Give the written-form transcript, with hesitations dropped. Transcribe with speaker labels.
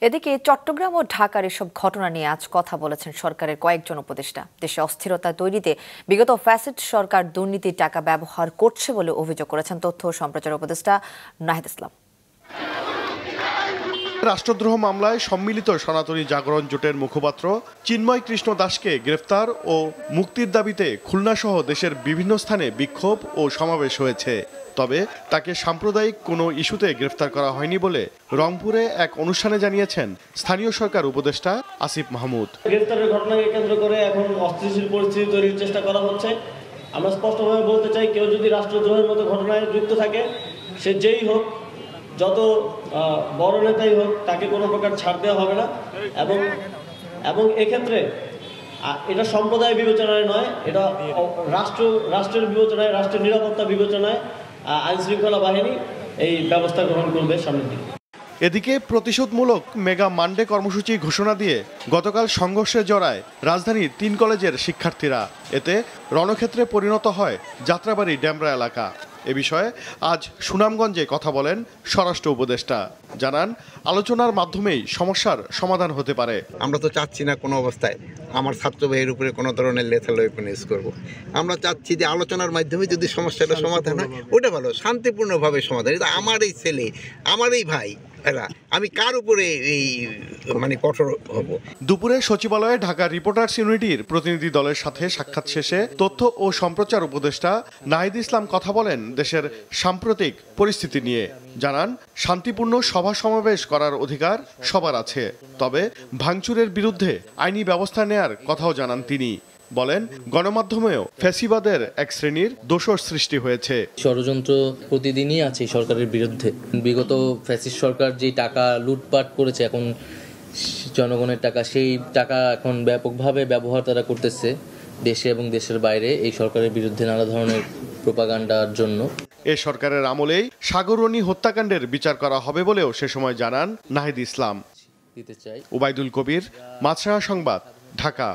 Speaker 1: এদিকে চট্টগ্রাম ও ঢাকার এসব ঘটনা নিয়ে আজ কথা বলেছেন সরকারের কয়েকজন উপদেষ্টা। দেশে অস্থিরতা তৈরিতে বিগত ফ্যাসিস্ট সরকার দুর্নীতির টাকা ব্যবহার করছে বলে অভিযোগ করেছেন তথ্য ও সম্প্রচার উপদেষ্টা নাহিদ ইসলাম।
Speaker 2: রাষ্ট্রদ্রোহ মামলায় সম্মিলিত সনাতনী জাগরণ জোটের মুখপাত্র চিন্ময় কৃষ্ণ দাসকে গ্রেফতার ও মুক্তির দাবিতে খুলনাসহ দেশের বিভিন্ন স্থানে বিক্ষোভ ও সমাবেশ হয়েছে। তবে তাকে সাম্প্রদায়িক কোনো ইস্যুতে গ্রেফতার করা হয়নি বলে রংপুরে এক অনুষ্ঠানে জানিয়েছেন স্থানীয় সরকার উপদেষ্টা আসিফ মাহমুদ।
Speaker 3: গ্রেফতারের ঘটনাকে কেন্দ্র করে এখন অস্থিতিশীল পরিস্থিতি তৈরির চেষ্টা করা হচ্ছে। আমরা স্পষ্টভাবে বলতে চাই, কেউ যদি রাষ্ট্রদ্রোহের মতো ঘটনায় যুক্ত থাকে, সে যেই হোক, যত বড় নেতাই হোক, তাকে কোনো প্রকার ছাড় দেওয়া হবে না। এবং এক্ষেত্রে এটা সম্প্রদায় বিবেচনায় নয়, এটা রাষ্ট্রের বিবেচনায়, রাষ্ট্রের নিরাপত্তা বিবেচনায় আইন শৃঙ্খলা বাহিনী এই ব্যবস্থা গ্রহণ করবে সামনের দিকে।
Speaker 2: এদিকে প্রতিশোধমূলক মেগা মানডে কর্মসূচি ঘোষণা দিয়ে গতকাল সংঘর্ষে জড়ায় রাজধানীর 3 কলেজের শিক্ষার্থীরা। এতে রণক্ষেত্রে পরিণত হয় যাত্রাবাড়ি ডেমরা এলাকা। এ বিষয়ে আজ সুনামগঞ্জে কথা বলেন স্বরাষ্ট্র উপদেষ্টা। জানান, আলোচনার মাধ্যমেই সমস্যার সমাধান হতে পারে।
Speaker 4: আমরা তো চাচ্ছি না কোনো অবস্থায় আমার ছাত্র ভাইয়ের উপরে কোনো ধরনের লেথাল ওয়েপন ইউজ করব। আমরা চাচ্ছি যে আলোচনার মাধ্যমে যদি সমস্যাটা সমাধান হয়, ওটা ভালো, শান্তিপূর্ণভাবে সমাধান। এটা আমার এই ছেলে, আমার এই ভাই, এরা, আমি কার উপরে এই কঠোর হব?
Speaker 2: দুপুরে সচিবালয়ে ঢাকা রিপোর্টার্স ইউনিটির প্রতিনিধি দলের সাথে সাক্ষাৎ শেষে তথ্য ও সম্প্রচার উপদেষ্টা নাহিদ ইসলাম কথা বলেন দেশের সাম্প্রতিক পরিস্থিতি নিয়ে। জানান, শান্তিপূর্ণ সভা সমাবেশ করার অধিকার সবার আছে, তবে ভাঙচুরের বিরুদ্ধে আইনি ব্যবস্থা নেয়ার কথাও জানান তিনি। বলেন, গণমাধ্যমেও ফ্যাসিবাদের এক শ্রেণীর দোষর সৃষ্টি হয়েছে।
Speaker 5: ষড়যন্ত্র প্রতিদিনই আছে সরকারের বিরুদ্ধে। বিগত ফ্যাসিস্ট সরকার যে টাকা লুটপাট করেছে, এখন জনগণের টাকা, সেই টাকা এখন ব্যাপকভাবে ব্যবহার তারা করতেছে দেশে এবং দেশের বাইরে এই সরকারের বিরুদ্ধে নানা ধরনের প্রোপাগান্ডার জন্য।
Speaker 2: এ সরকারের আমলেই সাগররণী হত্যাকাণ্ডের বিচার করা হবে বলেও সে সময় জানান নাহিদ ইসলাম।
Speaker 5: দিতে চাই।
Speaker 2: উবাইদুল কবির, মাছরাঙা সংবাদ, ঢাকা।